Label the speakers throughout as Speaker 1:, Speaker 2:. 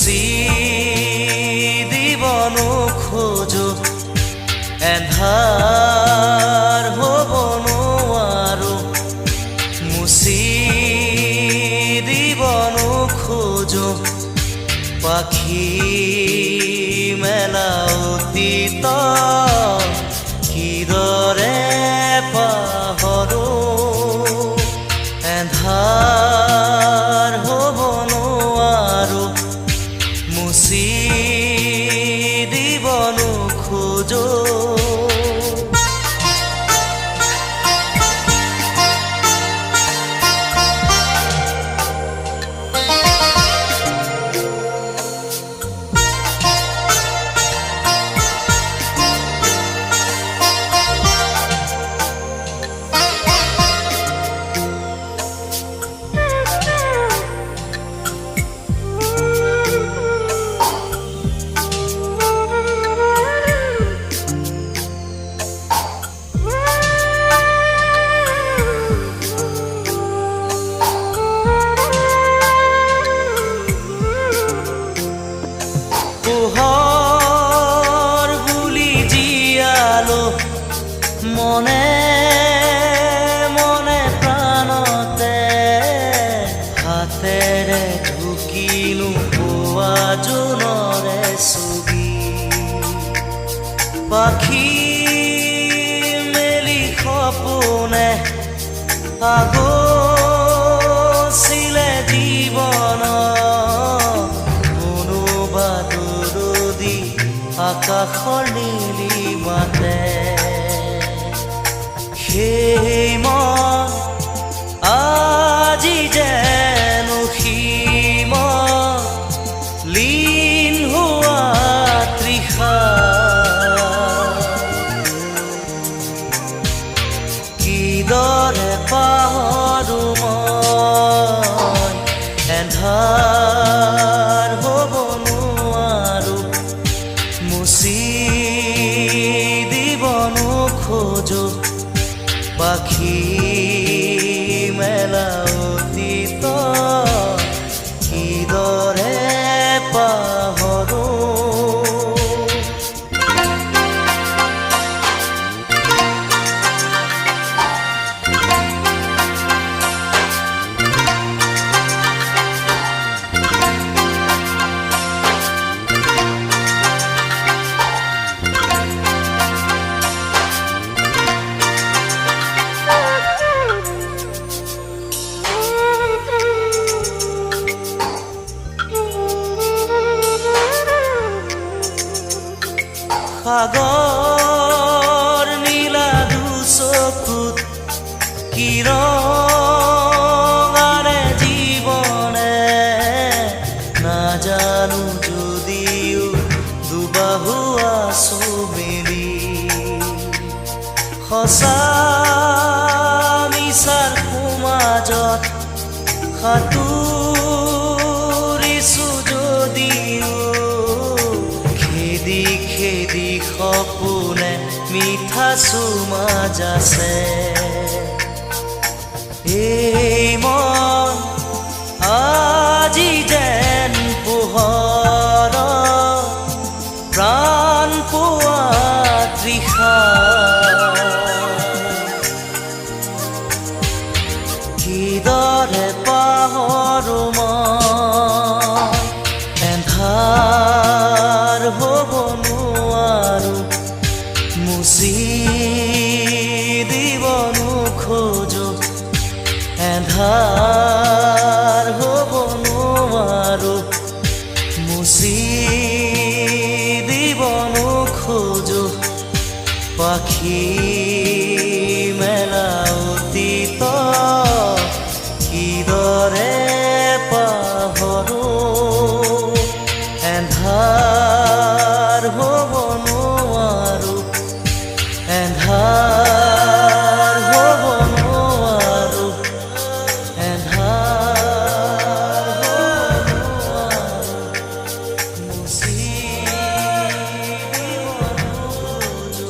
Speaker 1: মুচি দিব নোখোজো এন্ধাৰ হ'ব নোৱাৰো মুচি দিব নোখোজো পাখি মেলা অতীত কিদৰে পাহৰো এন্ধাৰ হ'ব নোৱাৰো মুচি দিব নোখোজো পোহৰ বুলি জীয়ালো মনে মনে প্ৰাণতে হাতেৰে ঢুকিনো পোৱা জোনৰে ছবি পাখি মেলি সপোনে আগছিলে জীৱন আকাশৰ নীলিমাতে সেই মন আজি যেন সীমত লীন হোৱা তৃষা কিদৰে পাহৰো মই এন্ধাৰ হ'ব নোৱাৰো মুচি দিব নোখোজো পাখি মেলা অতীত কিদৰে পাহৰো সাগৰ নীলা দুচকুত কিৰণাৰে জীৱনে নাজানো যদিও দুবাহু আছো মেলি সঁচা মিছাৰ সমাজত সাঁতুৰিছো যদিও খেদি খেদি সপোনে মিঠা চুমা যাছে এই মন আজি যেন পোহৰ প্ৰাণ পোৱা তৃষা কিদৰে পাহৰো মই এন্ধাৰ হ'ব নোৱাৰো মুচি দিব নোখোজো এন্ধাৰ হ'ব নোৱাৰো মুচি দিব নোখোজো পাখি মেলা অতীত কিদৰে পাহৰো এন্ধাৰ হ'ব নোৱাৰো এন্ধাৰ হ'ব নোৱাৰো এন্ধাৰ হ'ব নোৱাৰো মুচি দিব নোখোজো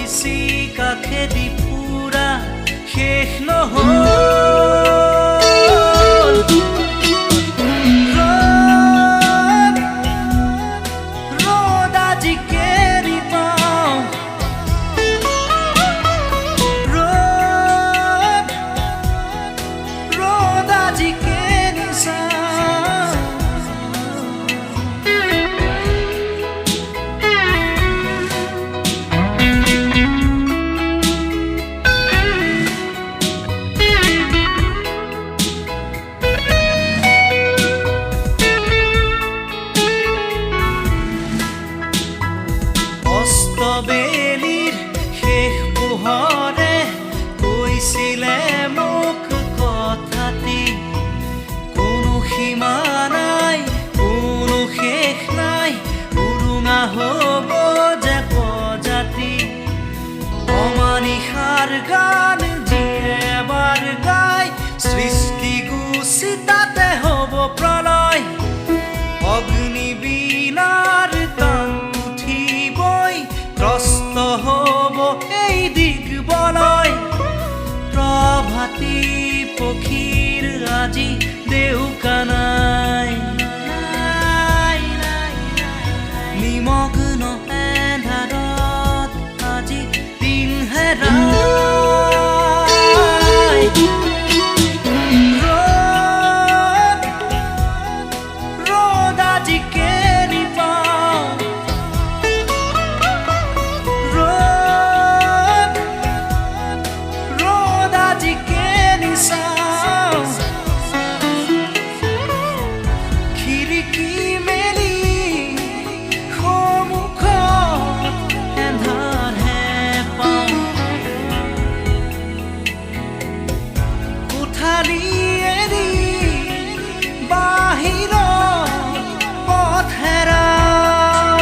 Speaker 1: পিছি কাষেদি ফুৰা শেষ নহ'ল। ৰ'দ আজি কেৰি পাওঁ, ৰ'দ আজি কেৰি চাওঁ। অস্তবেলিৰ শেষ পোহৰে কৈছিলে মোক কথাটি, কোনো সীমা নাই, কোনো শেষ নাই, উৰুঙা হ'ব যে প্ৰজাতি। অমানিশাৰ গান যিয়ে এবাৰ গায়, সৃষ্টি গুচি তাতে হ'ব প্ৰলয়। অগ্নিবীণাৰ টান উঠিবই, ত্ৰস্ত হ'ব এই দিগবলয়। প্ৰভাতী পক্ষীৰ আজি দেউকা নাই, নিমগ্ন এন্ধাৰত আজি দিন হেৰাই। ৰ'দ আজি কেৰি পাওঁ, ৰ'দ আজি কেৰি চাওঁ। খিৰিকী মেলি সন্মুখত এন্ধাৰহে পাওঁ। কোঠালি এৰি বাহিৰত পথ হেৰাওঁ।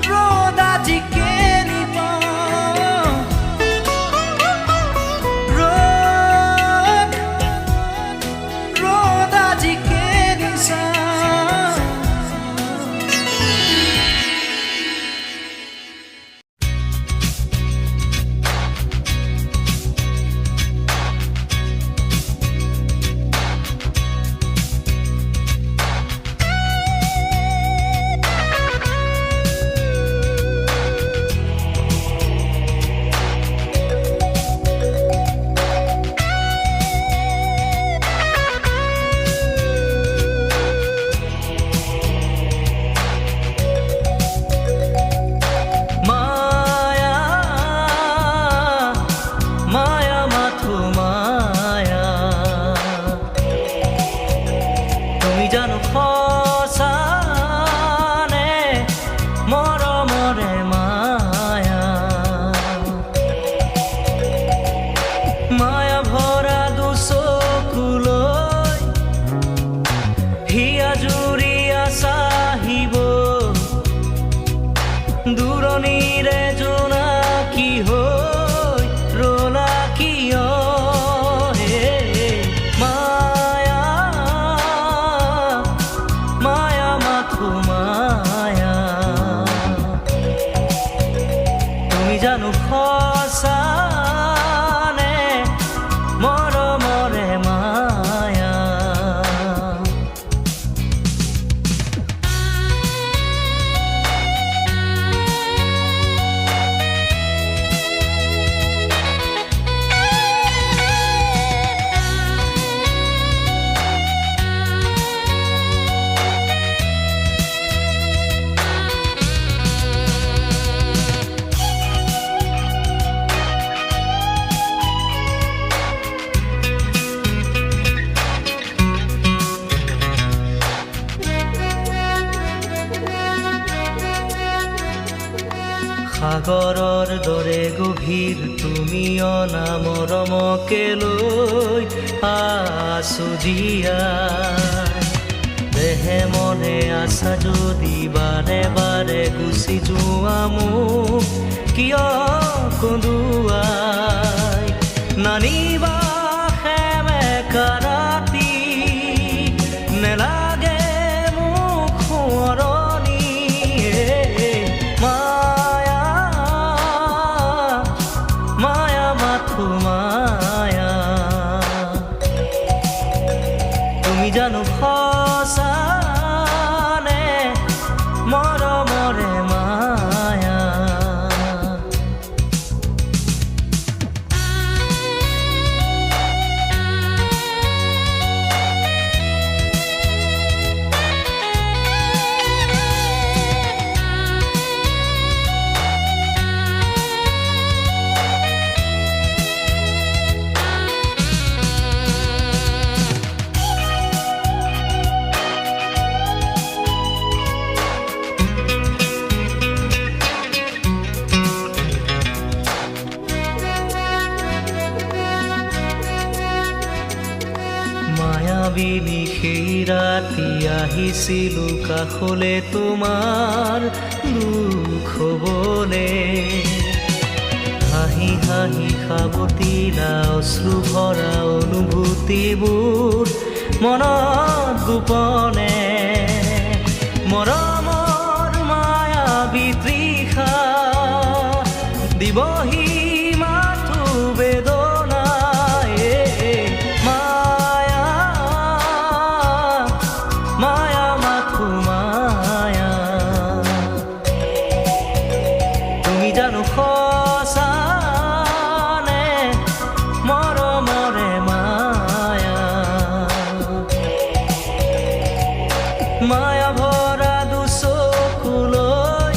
Speaker 1: ৰ'দ আজি কেৰি পাওঁ, ৰ'দ আজি কেৰি চাওঁ। মায়া মায়া মাথো মায়া, তুমি জানো সঁচানে মৰমৰে মায়া। মায়া ভৰা দুচকুলৈ হিয়া জুৰিয়া চাহিব, দূৰণিৰে জোনাকী হৈ ৰলা কিয় হে। মায়া মায়া মাথো মায়া, তুমি জানো সঁচানে মৰমৰে মায়া। সাগৰৰ দৰে গভীৰ তুমি অনা মৰমকে লৈ আছো জীয়াই। দেহে মনে আছা যদি বাৰে বাৰে গুচি যোৱা মোক কিয় কন্দুৱাই। নানিবা সেমেকা ৰাতি নেলাগে মোক আহিছিলো কাষলে তোমাৰ দুখ হ'বলে হাঁহি হাঁহি সাৱটিলা অশ্ৰু ভৰা অনুভূতিবোৰ মনত গোপনে মৰমৰ মায়াবী তৃষা দিবহি মাথো বেদনায়ে মায়া মায়া মাথো মায়া তুমি জানো সঁচানে মৰমৰে মায়া মায়া ভৰা দুচকুলৈ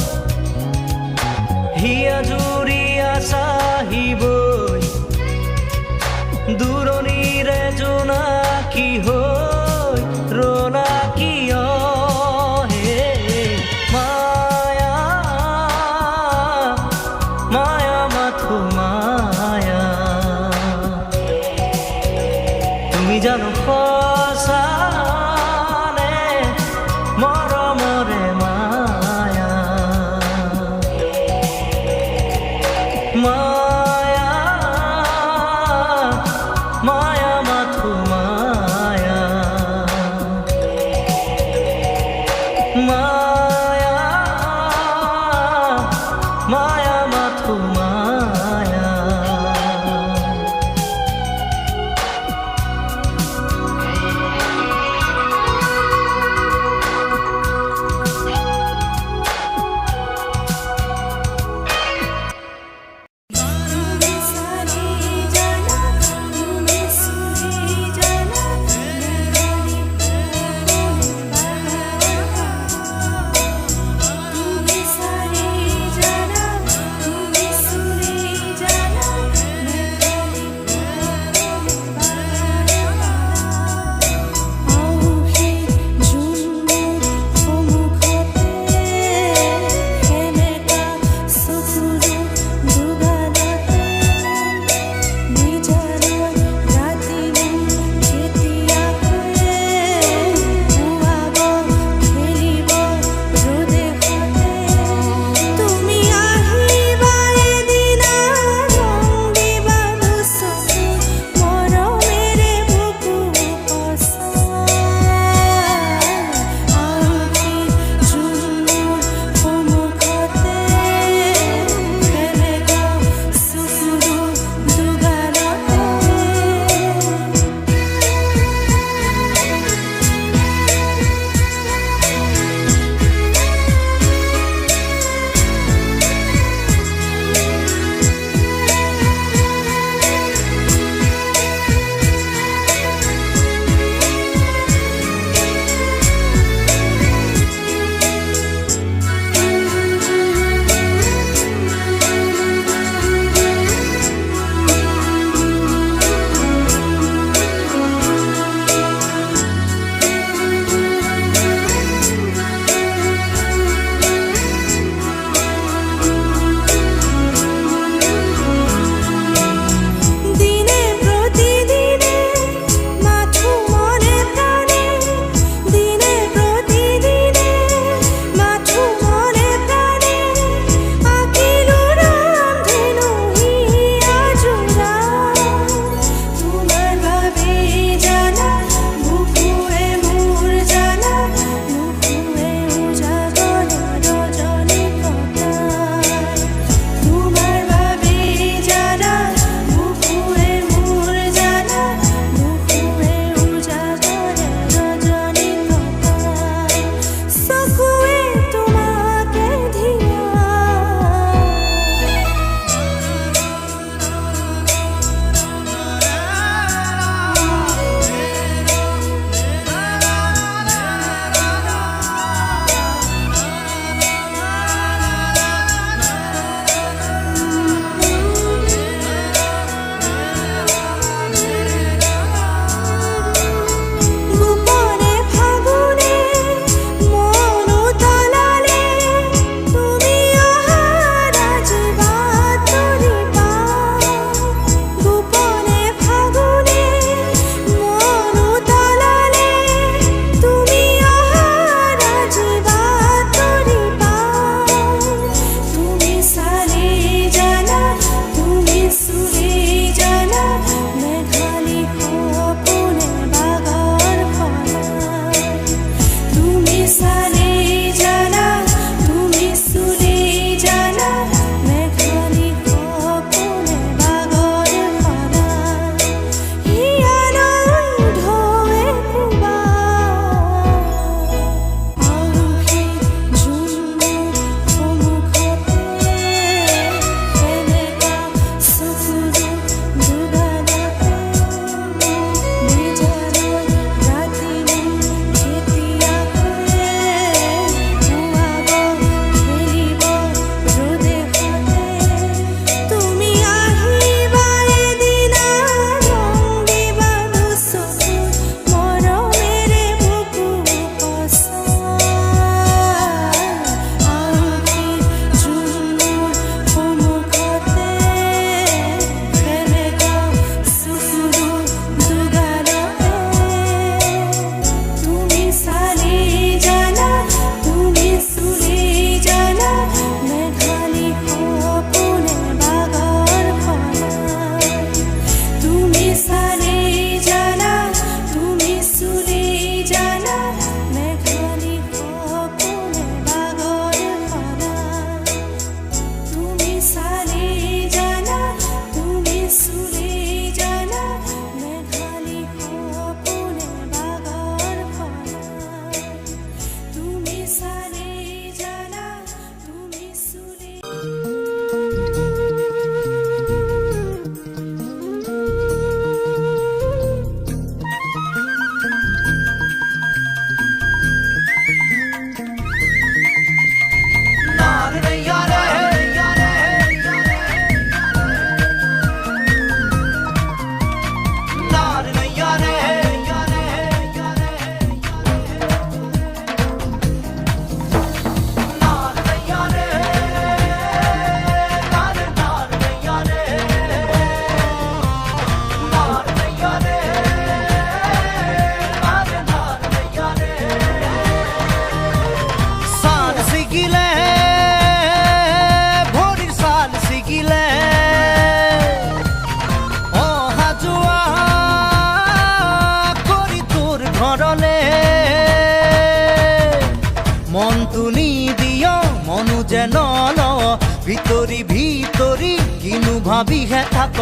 Speaker 1: দিয় মনু যেন লৱ ভিতৰি ভিতৰি কিনো ভাবিহে থাক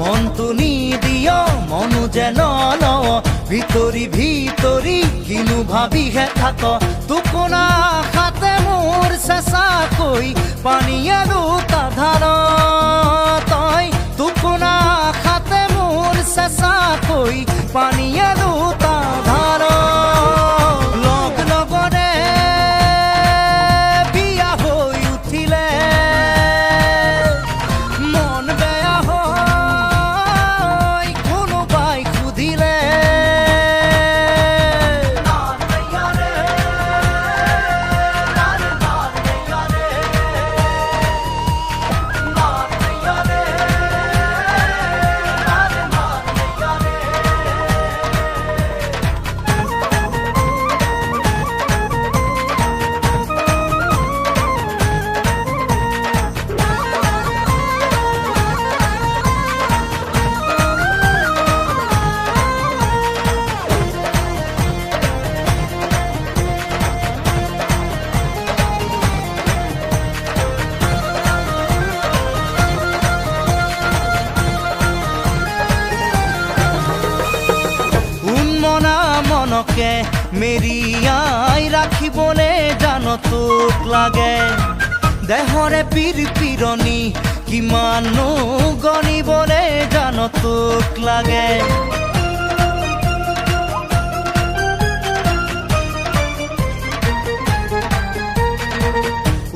Speaker 1: মনটো নিদিয় মনু যেন লৱ ভিতৰি ভিতৰি কিনো ভাবিহে থাক টোকোনা আশাতে মোৰ চেঁচাকৈ পানীয়ে দুটা ধাৰ তই টোকোনা আশাতে মোৰ চেঁচাকৈ পানীয়ে দুটা ধাৰ লগ লগৰে বিয়া হৈ উঠিলে মন বেয়া হয় কোনোবাই সুধিলে মনকে মেৰিয়াই ৰাখিবলে জান তোক লাগে দেহৰে পিৰপিৰণি কিমানো গণিবলে জান তোক লাগে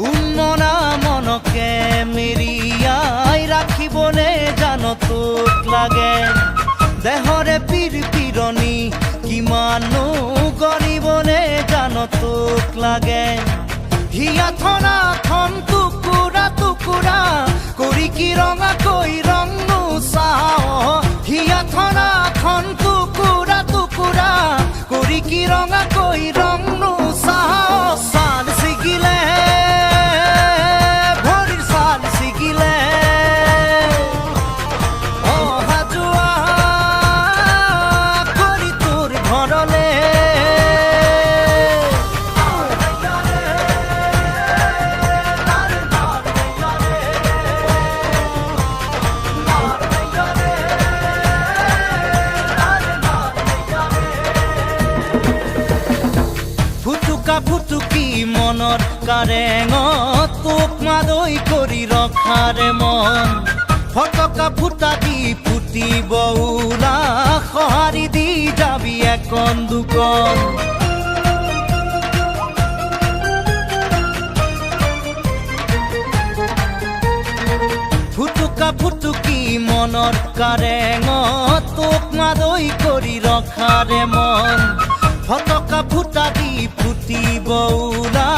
Speaker 1: উন্মনা মনকে মেৰিয়াই ৰাখিবলে জান তোক লাগে দেহৰে পিৰপিৰণি কিমানো গণিবলে জান তোক লাগে হিয়া থনা থন টুকুৰা টুকুৰা কৰি কি ৰঙাকৈ ৰংনো চাওঁ হিয়া থনা থন টুকুৰা টুকুৰা কৰি কি ৰঙাকৈ ৰংনো চাওঁ ছাল ছিগিলে ভৰিৰ ছাল ছিগিলে ফুটুকি মনত কাৰেঙত তোক মাদৈ কৰি ৰখাৰে মন ফটকা ফুটা দি ফুটিব ওলা সঁহাৰি দি যাবি একন দুকন ফুটুকা ফুটুকি মনত কাৰেঙত তোক মাদৈ কৰি ৰখাৰে মন ফটকা ফুটা দি ফুটিব ওলা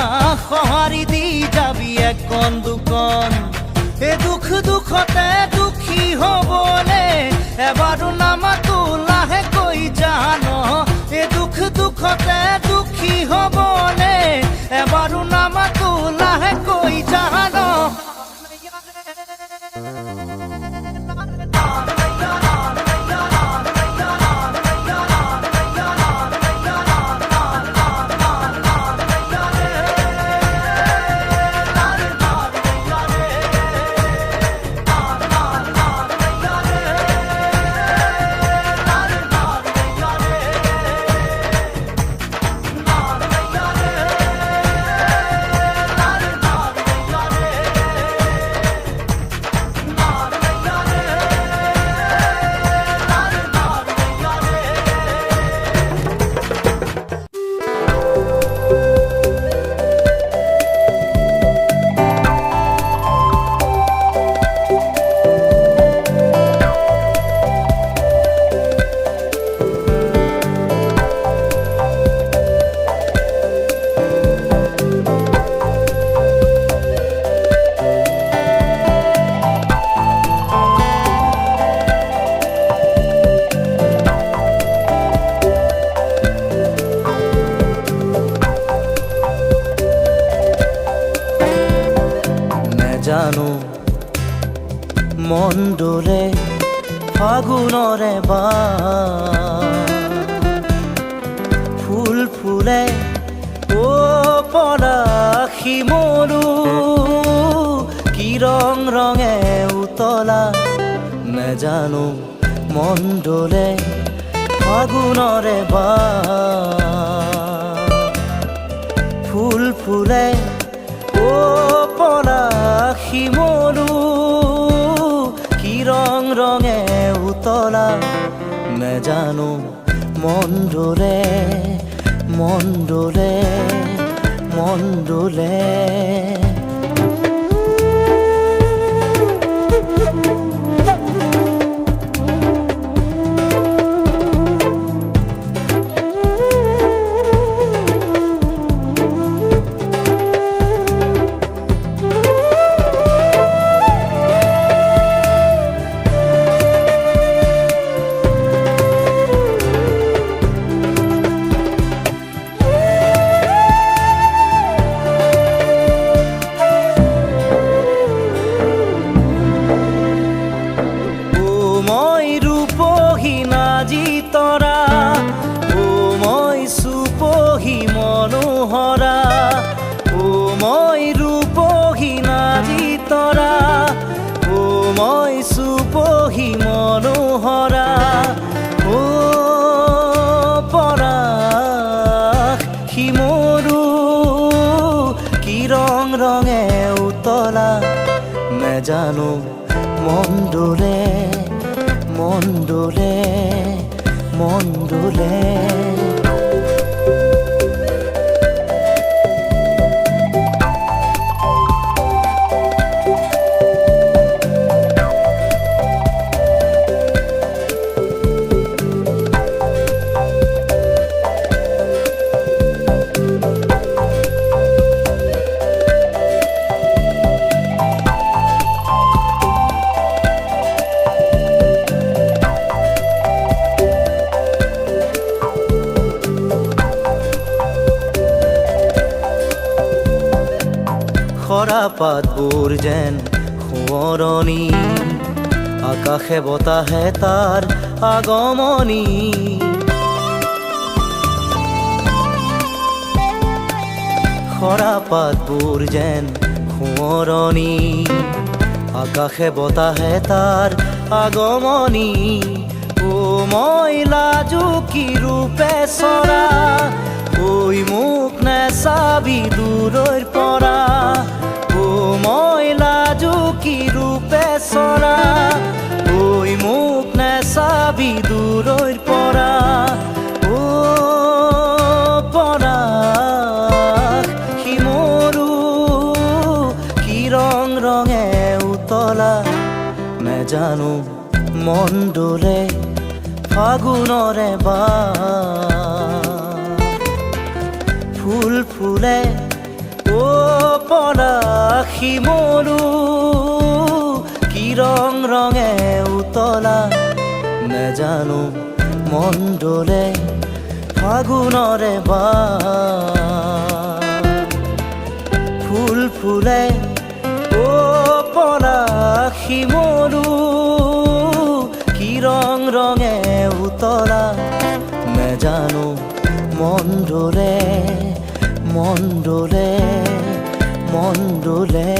Speaker 1: সঁহাৰি দি যাবি একন দুকন এ দুখ দুখতে দুখী হবলে এবাৰো নামাতো লাহেকৈ জান এ দুখ দুখতে দুখী হবলে এবাৰো নামাতো লাহেকৈ জান জানো মন দোলে ফাগুনৰে ফুল ফুলে ও পলাশী শিমলু কি ৰং ৰঙে উতলা নেজানো মন ডোলে ফাগুনৰে বাৰ ফুল ফুলে অ পলাশ শিমলু কি ৰং ৰঙে উতলা নেজানো মন ডোলে মন ডোলে মন ডোলে তৰা ও মই সুপহি মনোহৰা ও মই ৰূপহী নাৰী তৰা ও মই সুপহি মনোহৰা ও পৰাশ শিমলু কি ৰং ৰঙে উতলা নেজানো মন ডোলে মন ডোলে মন ডোলে খৰা পাতবোৰ যেন সোঁৱৰণি আকাশে বতাহে তাৰ আগমনি খৰা পাতবোৰ যেন সোঁৱৰণি আকাশে বতাহে তাৰ আগমনি ও মই লাজুকী ৰূপে চৰা ঐ মোক নেচাবি দূৰৈৰ পৰা ও মই লাজুকী ৰূপে চৰা ঐ মোক নেচাবি দূৰৈৰ পৰা ও পৰাশ শিমলু কি ৰং ৰঙে উতলা নেজানো মন ডোলে ফাগুনৰে বাৰ ফুল ফুলে ও পলাশ শিমলু কি ৰং ৰঙে উতলা নেজানো মন ডোলে ফাগুনৰে বাৰ ফুল ফুলে ও পলাশ শিমলু কি ৰং ৰঙে উতলা নেজানো মন ডোলে মন ডোলে মন ডোলে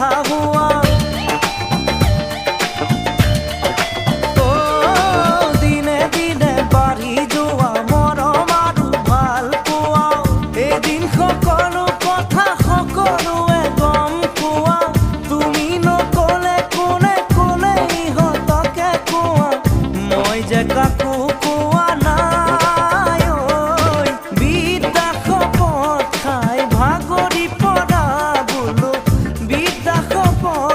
Speaker 1: কথা হোৱা দিনে দিনে বাঢ়ি যোৱা মৰম আৰু ভাল পোৱা এদিন সকলো কথা সকলোৱে গম পোৱা তুমি নকলে কোনে কোনে ইহঁতকে কোৱা মই যে কাকো কোৱা নাই বিদ্যা শপত খাই ভাগৰি পৰা বোলো বিদ্যা শপত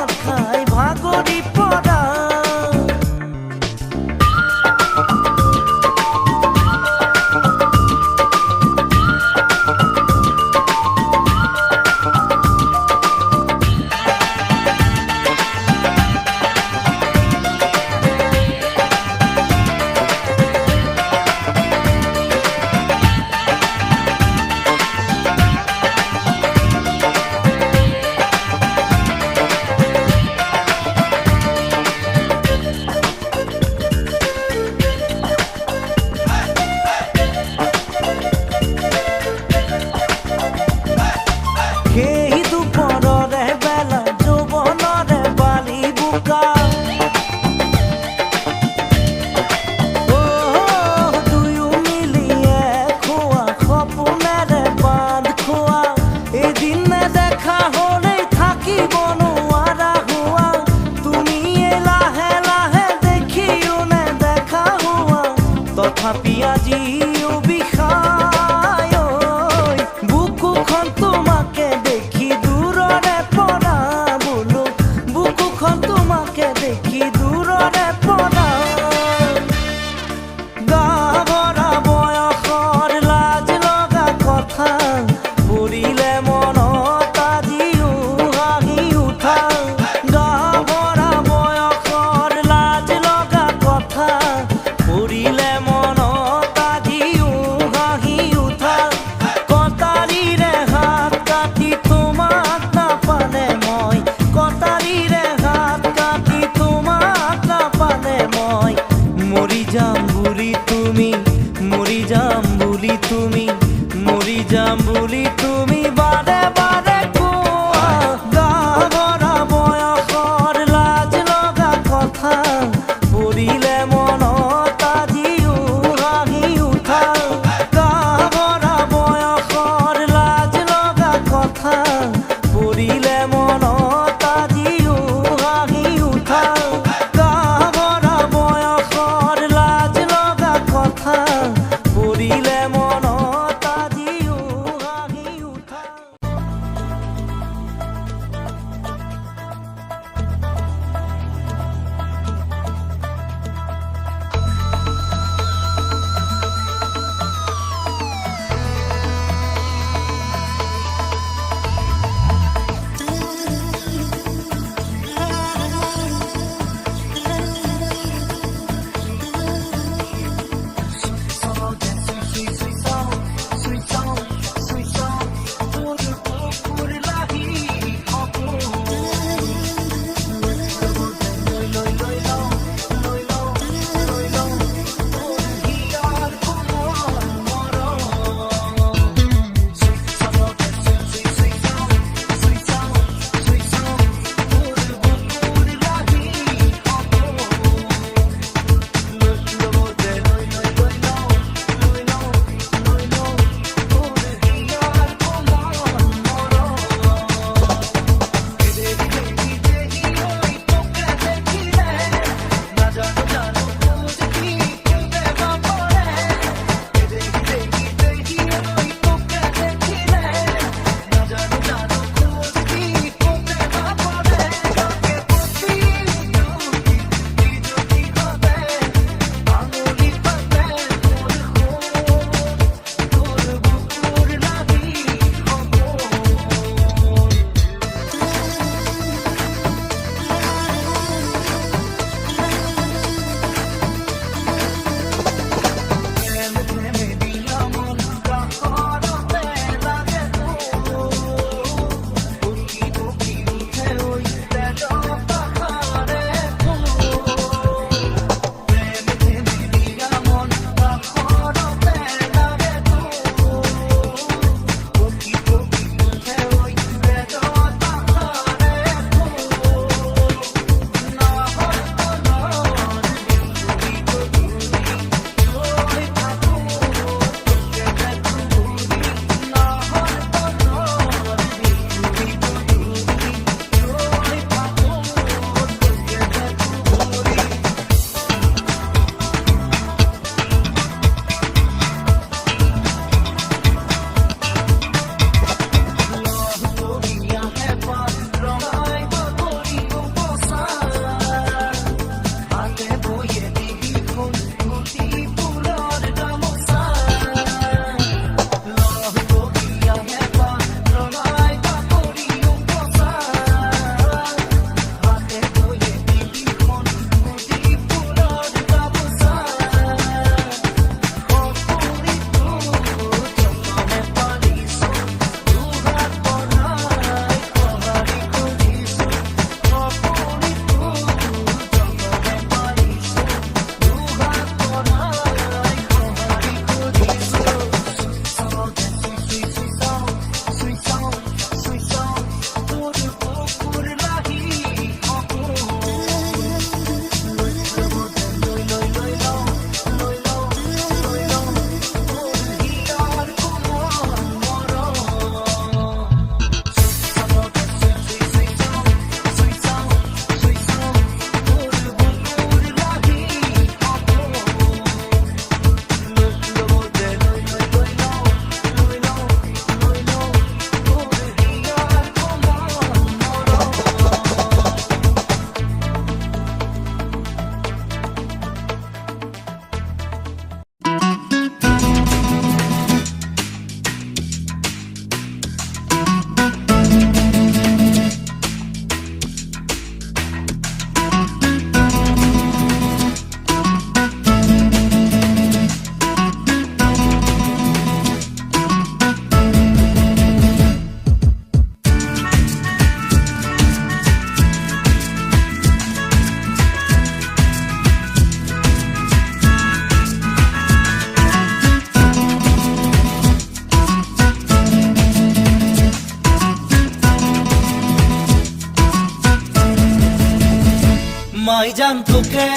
Speaker 1: মাই জান তোকে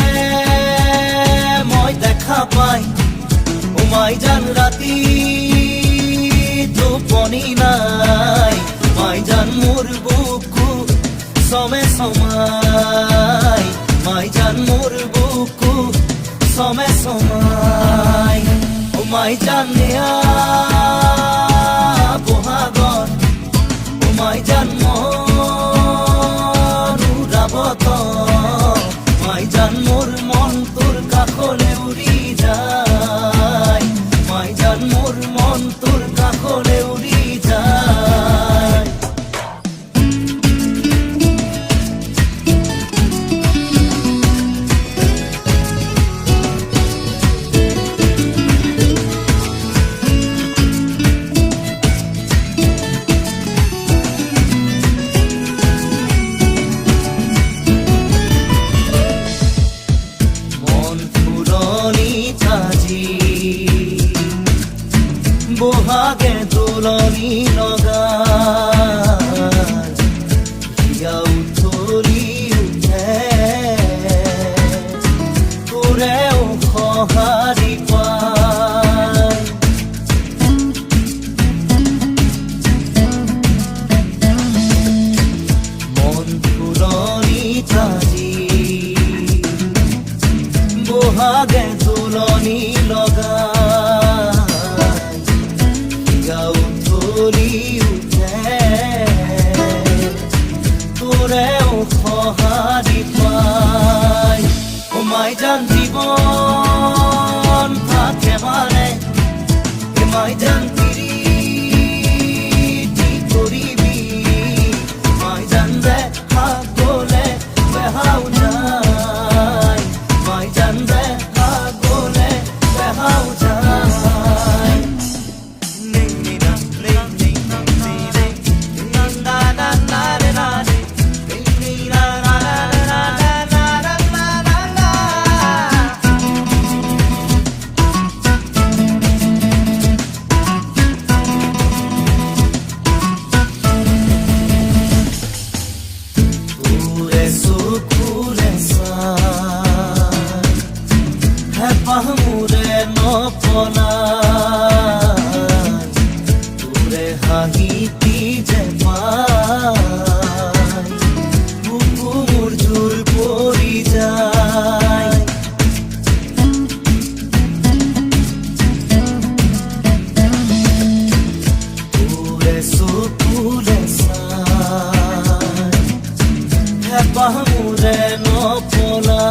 Speaker 1: মই দেখা পাই ও মাই জান রাতি টোপনি নাই মাই জান মোর বুকু সমে সমাই মাই জান মোর বুকু সমে সমাই ও মাই জান নেয়া বহাগর ও মাই জান মনুরাবত মাই জান মোর মন তোর কাকলে উড়ি যায় মাই জান মোর মন তোর কাকলে উড়ি যায় বহাগে দোলনি লগা হিয়া উঠলি উঠে তোৰেও সঁহাৰি পায় মন ফুলনি তাজি বহাগে দোলনি লগা তোৰেও সঁহাৰি পায় ও মাই জান জীৱন থাকে মানে মাই জান পিৰিতি কৰিবি মাই জান দেখা গলে বেহাও যায় মাই জান দেখা গলে বেহাও যায় পাহমুৰে নপনা তোৰে হাঁহিতি যে পাই বুকু মোৰ জোৰ পৰি যায় তোৰে চকুৰে চাই পাহমুৰে নপনা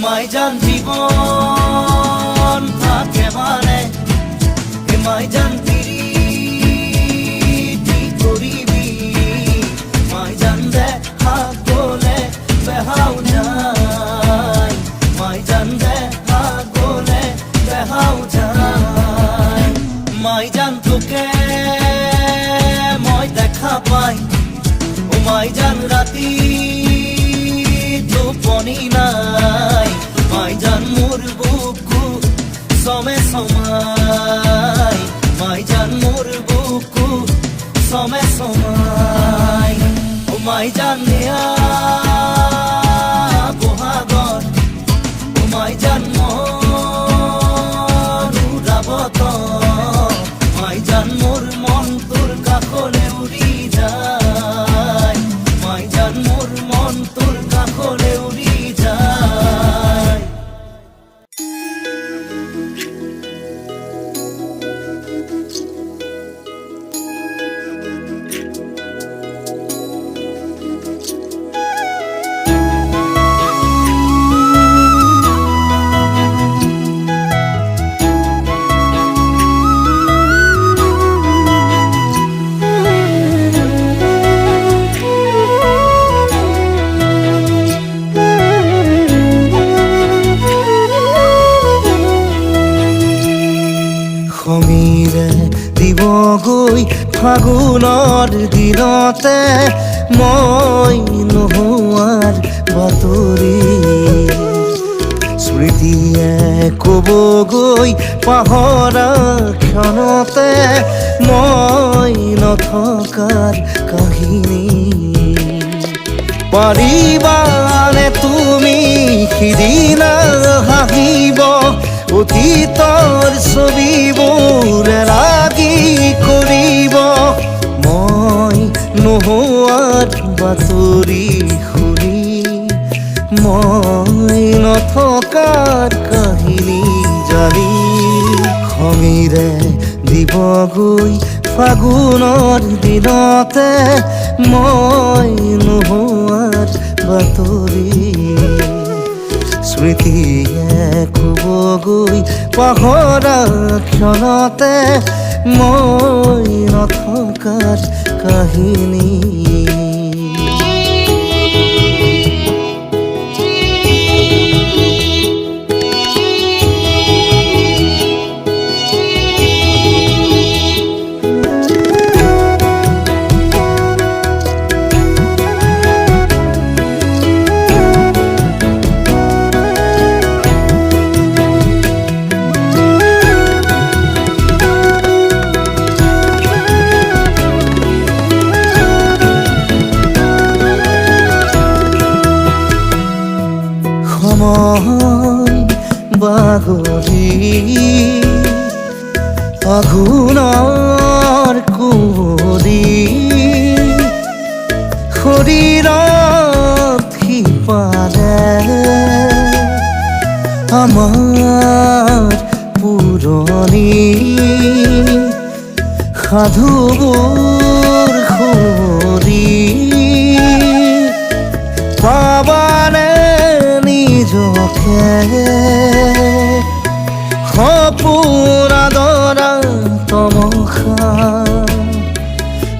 Speaker 1: মাই জান জীবন থাকে মানে মাই জান পিরিতি করিবি মাই জান দেখা গলে বেহাও যায় মাই জান দেখা গলে বেহাও যায় মাই জান তোকে মই দেখা পাই ও মাই জান রাতি টোপনি নাই মাই জান মোর বুকু সমে সমাই মাই জান মোর বুকু সমে সমাই ও মাই জান নেয়া বহাগর ও মাই জান মনুরাবত মাই জান মোর মন তোর কাকলে উড়ি যায় মাই জান মোর মন তোর কাকলে উড়ি যায় দিবগৈ ফাগুনৰ দিনতে মই নোহোৱাৰ বাতৰি স্মৃতিয়ে ক'বগৈ পাহৰা ক্ষণতে মই নথকাৰ কাহিনী। পাৰিবানে তুমি সিদিনা হাঁহিব অতীতৰ ছবিবোৰ লাগি কৰিব মই নোহোৱাৰ বাতৰি শুনি মই নথকাৰ কাহিনী জানি খঙেৰে দিবগৈ ফাগুনৰ দিনতে মই নোহোৱাৰ বাতৰি। স্মৃতিয়ে ক'বগৈ পাহৰা ক্ষণতে মই নথকাৰ কাহিনী। সময় বাগৰি আঘোণৰ কুঁৱলী শৰীৰত সিপালে আমাৰ পুৰণি সাধুবোৰ সুৰি পাবানে নিজকে সপোন আদৰা তমসা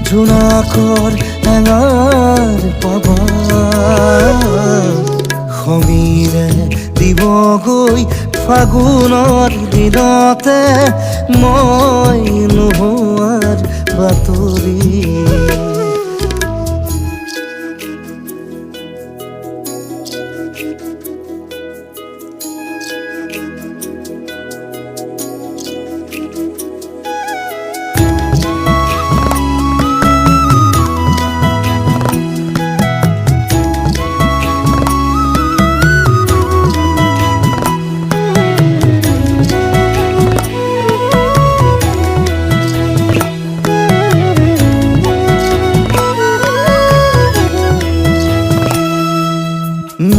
Speaker 1: জোনাকৰ এঙাৰ পাবা সমীৰে দিবগৈ ফাগুনৰ দিনতে মই নোহোৱাৰ বাতৰি।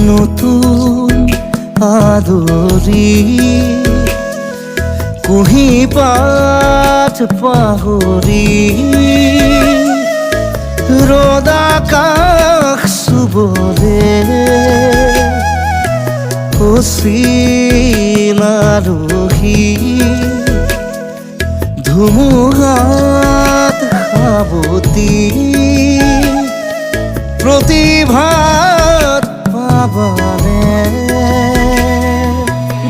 Speaker 1: নতুন আদৰি কুঁহি পাত পাহৰি ৰ'দ আকাশ চুবলে অচিন আলহী ধুমুহাত সাৱটি প্ৰতিভাত পাবানে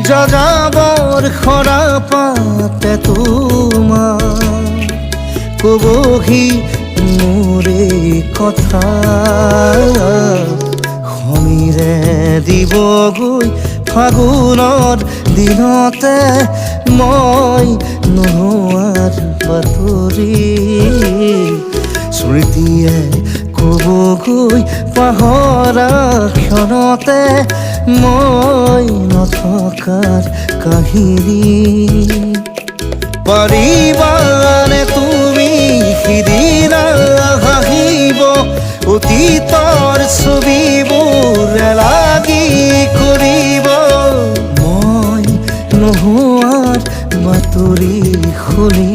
Speaker 1: যাযাবৰ খৰা পাতে তোমাৰ ক'বহি মোৰে কথা সমীৰে দিবগৈ ফাগুনৰ দিনতে মই নোহোৱাৰ বাতৰি। স্মৃতিয়ে ক'বগৈ পাহৰা ক্ষণতে মই নথকাৰ কাহিনী। পাৰিবানে তুমি সিদিনা হাঁহিব অতীতৰ ছবিবোৰ লাগি কৰিব মই নোহোৱাৰ বাতৰি শুনি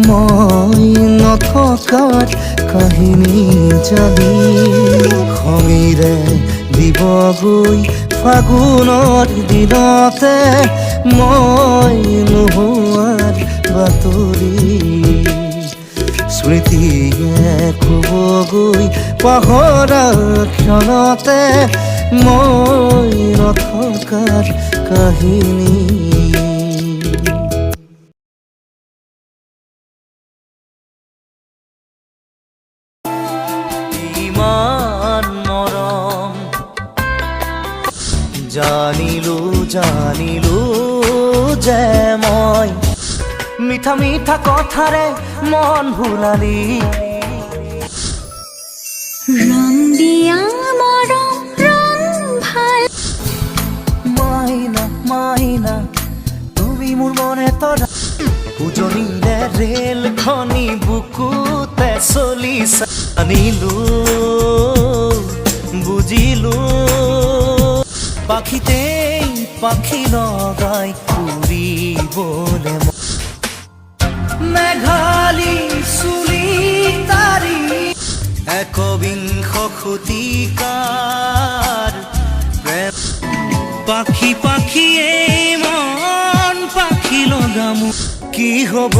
Speaker 1: মই নথকাৰ কাহিনী জানি খঙেৰে দিবগৈ ফাগুনৰ দিনতে মই নোহোৱাৰ বাতৰি। স্মৃতিয়ে ক'বগৈ পাহৰা ক্ষণতে মই নথকাৰ কাহিনী। জানিলো যে মই মিঠা মিঠা কথাৰে মন ভুলালি
Speaker 2: ৰং দিয়া মৰম ৰং ভাল
Speaker 1: মাইনা মাইনা তুমি মোৰ মনে তৰা উজনিৰে ৰেল খনি বুকুতে চলিছে জানিলো বুজিলো পাখিতেই পাখি লগাই উৰিবলে মেঘালী চুলি তাৰি একবিংশ শতিকাৰ প্ৰেম পাখি পাখিয়ে মন পাখি লগাম কি হব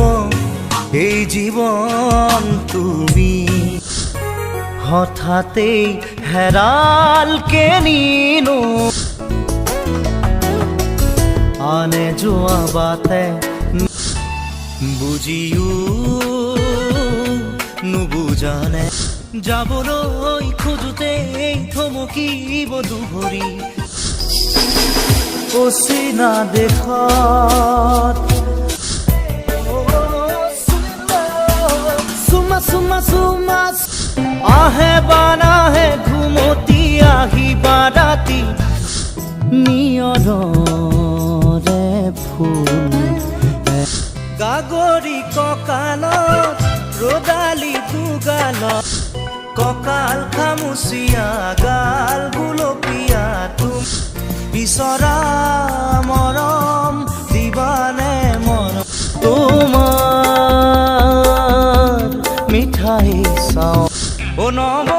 Speaker 1: এই জীৱন তুমি হঠাতেই হেৰাল কেনিনো আনে যোৱা বাটে বুজিও নুবুজানে যাবলৈ খোজোতেই থমকিব দুভৰি অচিনা দেশত চুমা চুমা চুমা আহে বানাহে ঘুমতি আহিবা ৰাতি নিয়ৰে ফুল গাগৰি কঁকালত ৰদালি দুগালত কঁকাল খামুচিয়া গাল গুলপীয়া তুম বিচৰা মৰম দিবানে মৰম তোমাৰ মিঠাই চাওঁ অ নব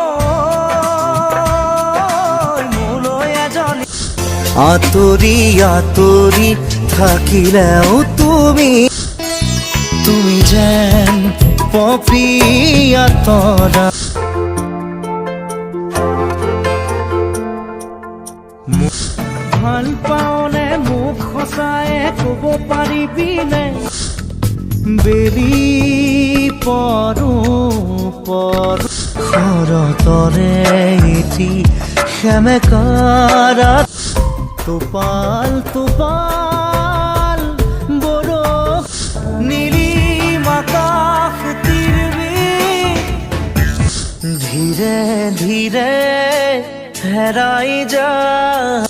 Speaker 1: মোলৈ এজনী আঁতৰি আঁতৰি থাকিলেও তুমি যেন পপিয়া তৰা ভাল পাওনে মোক সঁচাই ক'ব পাৰিবিনে বেলি পৰো শৰতৰে এটি সেমেকাৰাত টোপাল টোপাল বৰষ নীলিম আকাশ তিৰবিৰ ধীৰে ধীৰে হেৰাই যায়